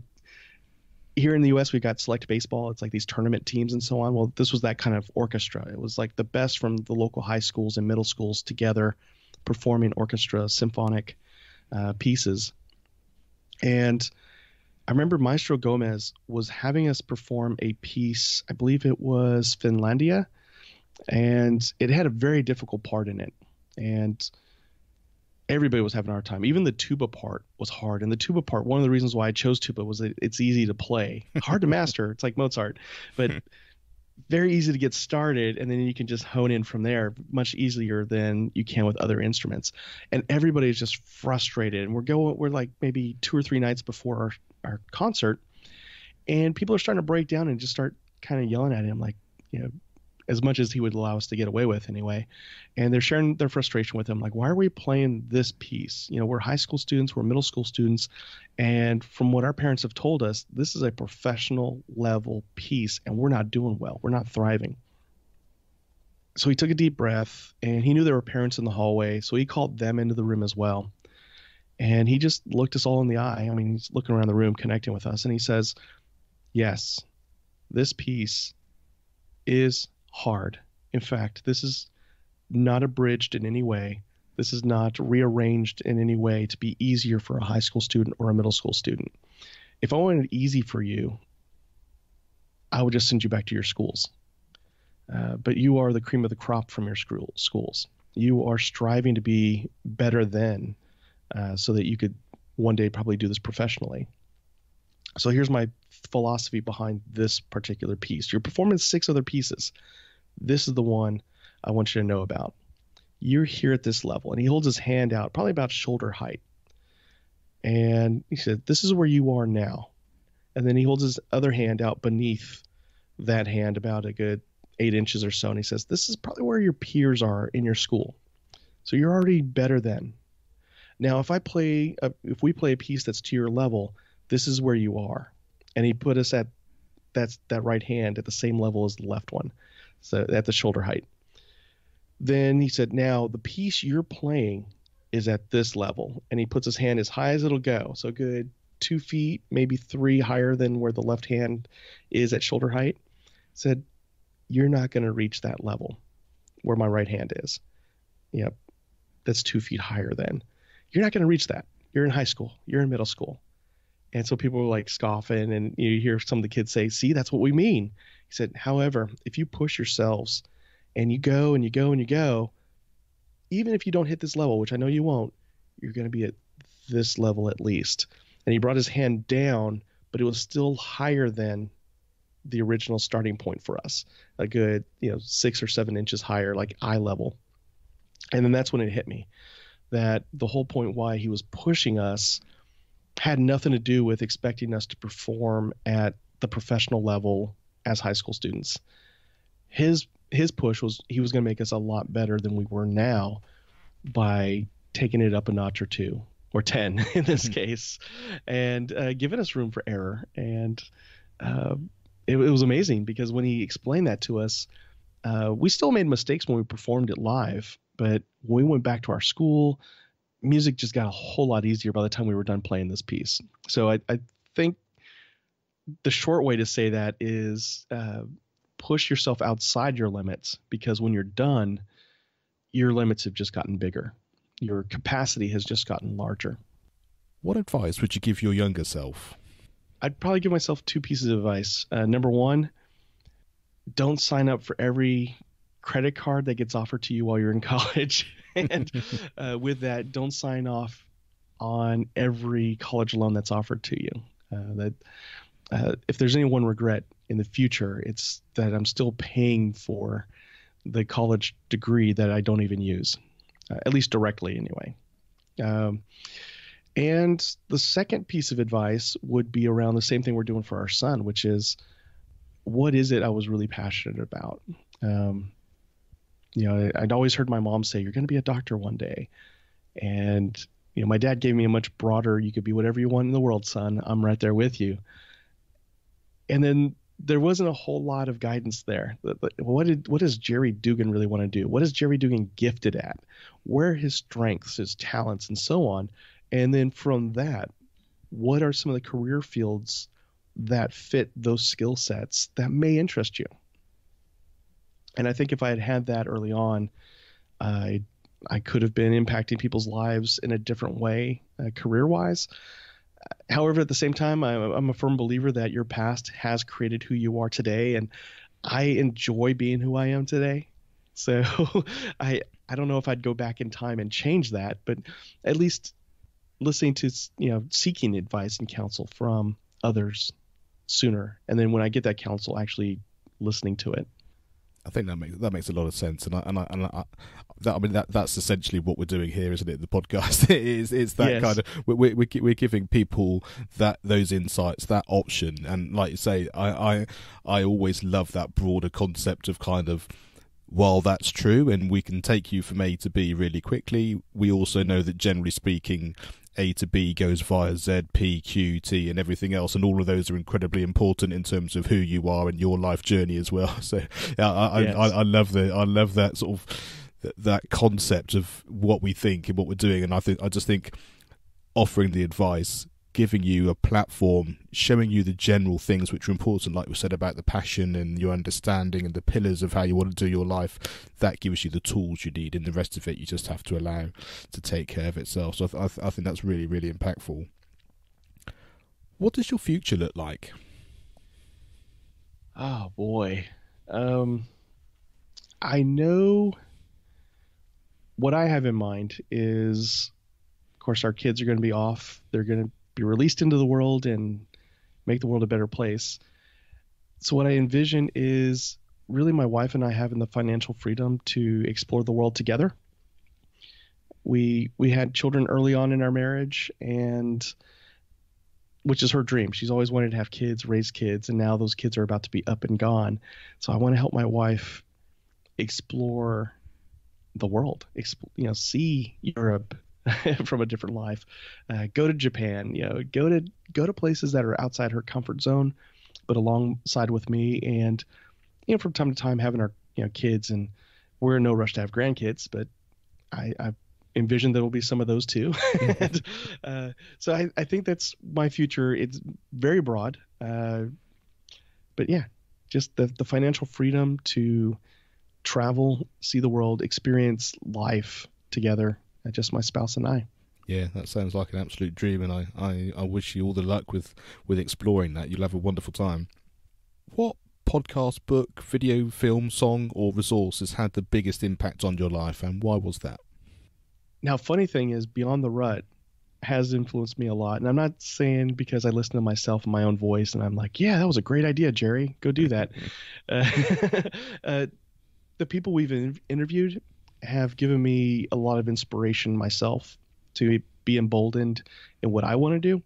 here in the U.S. we've got select baseball. It's like these tournament teams and so on. Well, this was that kind of orchestra. It was like the best from the local high schools and middle schools together performing orchestra symphonic pieces. And I remember Maestro Gomez was having us perform a piece, I believe it was Finlandia, and it had a very difficult part in it. And everybody was having a hard time. Even the tuba part was hard. And the tuba part, one of the reasons why I chose tuba was that it's easy to play. Hard to master. It's like Mozart, but very easy to get started. And then you can just hone in from there much easier than you can with other instruments. And everybody's just frustrated. And we're like maybe 2 or 3 nights before our concert. And people are starting to break down and just start kind of yelling at him, like, as much as he would allow us to get away with anyway. And they're sharing their frustration with him. Like, why are we playing this piece? We're high school students, we're middle school students. And from what our parents have told us, this is a professional level piece and we're not doing well. We're not thriving. So he took a deep breath and he knew there were parents in the hallway. So he called them into the room as well. And he just looked us all in the eye. I mean, he's looking around the room, connecting with us. And he says, yes, this piece is hard. In fact, this is not abridged in any way. This is not rearranged in any way to be easier for a high school student or a middle school student. If I wanted it easy for you, I would just send you back to your schools. But you are the cream of the crop from your schools. You are striving to be better than so that you could one day probably do this professionally. So here's my philosophy behind this particular piece. You're performing 6 other pieces. This is the one I want you to know about. You're here at this level. And he holds his hand out, probably about shoulder height. And he said, this is where you are now. And then he holds his other hand out beneath that hand, about a good 8 inches or so. And he says, this is probably where your peers are in your school. So you're already better than. Now, if we play a piece that's to your level, this is where you are. And he put us at that right hand at the same level as the left one. So at the shoulder height. Then he said, now the piece you're playing is at this level. And he puts his hand as high as it'll go. So good 2 feet, maybe 3 higher than where the left hand is at shoulder height. Said, you're not going to reach that level where my right hand is. Yep. That's 2 feet higher then. You're not going to reach that. You're in high school. You're in middle school. And so people were like scoffing, and you hear some of the kids say, see, that's what we mean. He said, however, if you push yourselves and you go and you go and you go, even if you don't hit this level, which I know you won't, you're going to be at this level at least. And he brought his hand down, but it was still higher than the original starting point for us, a good 6 or 7 inches higher, like eye level. And then that's when it hit me that the whole point why he was pushing us had nothing to do with expecting us to perform at the professional level as high school students. His push was he was going to make us a lot better than we were now by taking it up a notch or 2 or 10 in this case, and giving us room for error. And it was amazing because when he explained that to us, we still made mistakes when we performed it live, but when we went back to our school, music just got a whole lot easier by the time we were done playing this piece. So I think the short way to say that is push yourself outside your limits, because when you're done, your limits have just gotten bigger. Your capacity has just gotten larger. What advice would you give your younger self? I'd probably give myself 2 pieces of advice. Number 1, don't sign up for every credit card that gets offered to you while you're in college. And with that, don't sign off on every college loan that's offered to you. If there's any one regret in the future, it's that I'm still paying for the college degree that I don't even use, at least directly anyway. And the second piece of advice would be around the same thing we're doing for our son, which is, what is it I was really passionate about? I'd always heard my mom say, "You're going to be a doctor one day," and my dad gave me a much broader, "You could be whatever you want in the world, son. I'm right there with you." And then there wasn't a whole lot of guidance there. What does Jerry Dugan really want to do? What is Jerry Dugan gifted at? Where are his strengths, his talents, and so on? And then from that, what are some of the career fields that fit those skill sets that may interest you? And I think if I had had that early on, I could have been impacting people's lives in a different way, career-wise. However, at the same time, I'm a firm believer that your past has created who you are today, and I enjoy being who I am today. So I don't know if I'd go back in time and change that, but at least listening to, seeking advice and counsel from others sooner, and then when I get that counsel, actually listening to it. I think that makes a lot of sense, that's essentially what we're doing here, isn't it? The podcast it's that kind of we're giving people those insights, that option, and like you say, I always love that broader concept of kind of, while that's true, and we can take you from A to B really quickly, we also know that generally speaking, A to B goes via Z, P, Q, T, and everything else, and all of those are incredibly important in terms of who you are and your life journey as well. So, I love that sort of that concept of what we think and what we're doing, and I just think offering the advice, giving you a platform, showing you the general things which are important, like we said about the passion and your understanding and the pillars of how you want to do your life, that gives you the tools you need, and the rest of it you just have to allow to take care of itself. So I think that's really, really impactful. What does your future look like? Oh boy. I know what I have in mind is, of course, our kids are going to be off. They're going to be released into the world and make the world a better place. So what I envision is really my wife and I having the financial freedom to explore the world together. We had children early on in our marriage, and which is her dream. She's always wanted to have kids, raise kids, and now those kids are about to be up and gone. So I want to help my wife explore the world, see Europe from a different life, go to Japan, go to places that are outside her comfort zone, but alongside with me. And from time to time having our kids, and we're in no rush to have grandkids, but I envision there will be some of those too. And, so I think that's my future. It's very broad, but yeah, just the financial freedom to travel, see the world, experience life together. Just my spouse and I. Yeah, that sounds like an absolute dream, and I wish you all the luck with exploring that. You'll have a wonderful time. What podcast, book, video, film, song, or resource has had the biggest impact on your life, and why was that? Now, funny thing is, Beyond the Rut has influenced me a lot, and I'm not saying because I listen to myself and my own voice, and I'm like, yeah, that was a great idea, Jerry. Go do that. The people we've interviewed have given me a lot of inspiration myself to be emboldened in what I want to do.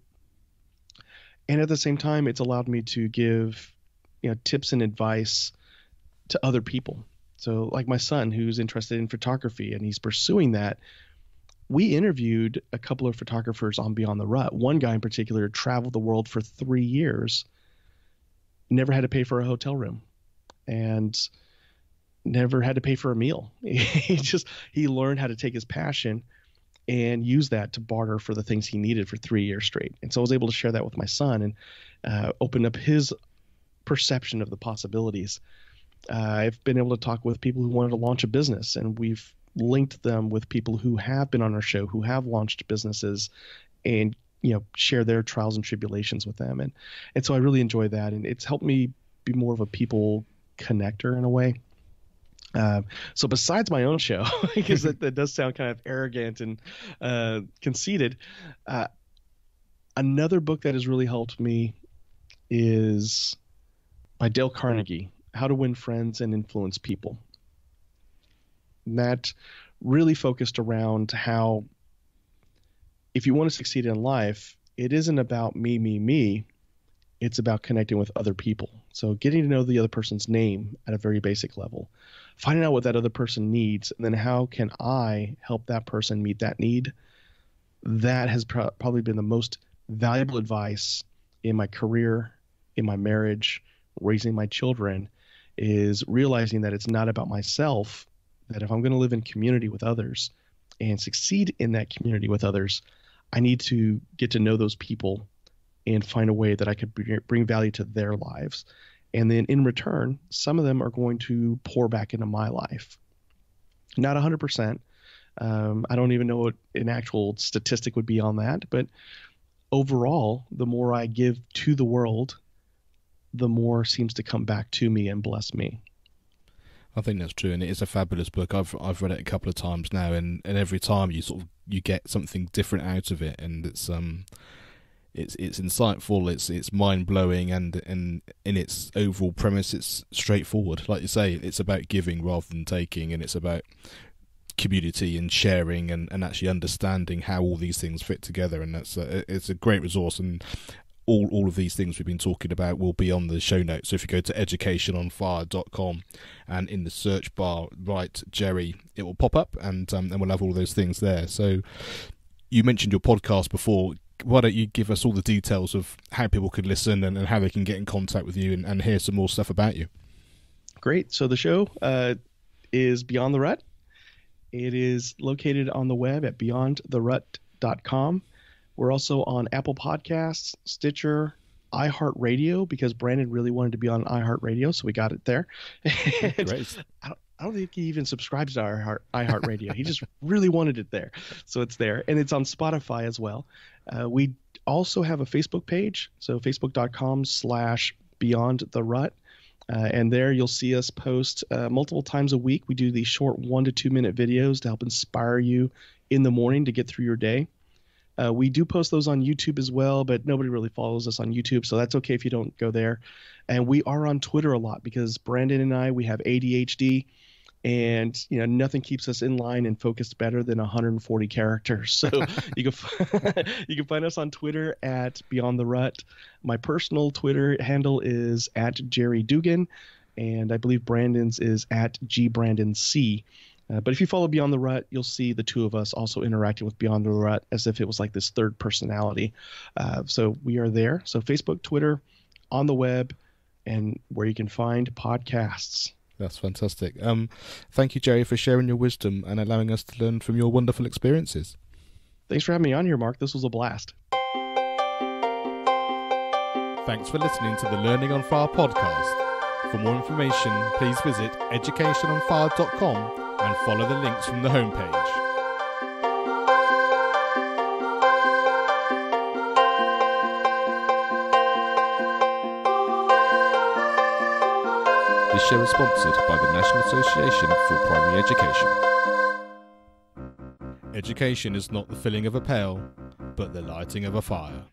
And at the same time, it's allowed me to give, tips and advice to other people. So like my son, who's interested in photography and he's pursuing that. We interviewed a couple of photographers on Beyond the Rut. One guy in particular traveled the world for 3 years, never had to pay for a hotel room, and never had to pay for a meal. He learned how to take his passion and use that to barter for the things he needed for 3 years straight. And so I was able to share that with my son and open up his perception of the possibilities. I've been able to talk with people who wanted to launch a business, and we've linked them with people who have been on our show, who have launched businesses, and share their trials and tribulations with them. And so I really enjoy that, and it's helped me be more of a people connector in a way. So besides my own show, because that does sound kind of arrogant and conceited, another book that has really helped me is by Dale Carnegie, How to Win Friends and Influence People. And that really focused around how if you want to succeed in life, it isn't about me. It's about connecting with other people. So getting to know the other person's name at a very basic level. finding out what that other person needs, and then how can I help that person meet that need. That has probably been the most valuable advice in my career, in my marriage, raising my children, is realizing that it's not about myself, that if I'm going to live in community with others and succeed in that community with others, I need to get to know those people and find a way that I could bring value to their lives. And then in return, some of them are going to pour back into my life. Not 100%. I don't even know what an actual statistic would be on that, but overall, the more I give to the world, the more seems to come back to me and bless me. I think that's true, and it is a fabulous book. I've read it a couple of times now, and every time you get something different out of it, and it's insightful, it's mind blowing, and in its overall premise, it's straightforward. Like you say, it's about giving rather than taking, and it's about community and sharing and actually understanding how all these things fit together. And it's a great resource, and all of these things we've been talking about will be on the show notes. So if you go to educationonfire.com and in the search bar write Jerry, it will pop up, and we'll have all those things there. So you mentioned your podcast before. Why don't you give us all the details of how people could listen and how they can get in contact with you and hear some more stuff about you? Great. So the show is Beyond the Rut. It is located on the web at beyondtherut.com. We're also on Apple Podcasts, Stitcher, iHeartRadio, because Brandon really wanted to be on iHeartRadio, so we got it there. Great. I don't think he even subscribes to iHeartRadio. He just really wanted it there. So it's there. And it's on Spotify as well. We also have a Facebook page, so facebook.com/beyondtherut. And there you'll see us post multiple times a week. We do these short 1 to 2 minute videos to help inspire you in the morning to get through your day. We do post those on YouTube as well, but nobody really follows us on YouTube, so that's okay if you don't go there. And we are on Twitter a lot because Brandon and I, we have ADHD, and nothing keeps us in line and focused better than 140 characters. So you can find us on Twitter at Beyond the Rut. My personal Twitter handle is at Jerry Dugan, and I believe Brandon's is at GBrandonC. But if you follow Beyond the Rut, you'll see the two of us also interacting with Beyond the Rut as if it was like this third personality. So we are there. So Facebook, Twitter, on the web, and where you can find podcasts. That's fantastic. Thank you, Jerry, for sharing your wisdom and allowing us to learn from your wonderful experiences. Thanks for having me on here, Mark. This was a blast. Thanks for listening to the Learning on Fire podcast. For more information, please visit educationonfire.com and follow the links from the homepage. This show is sponsored by the National Association for Primary Education. Education is not the filling of a pail, but the lighting of a fire.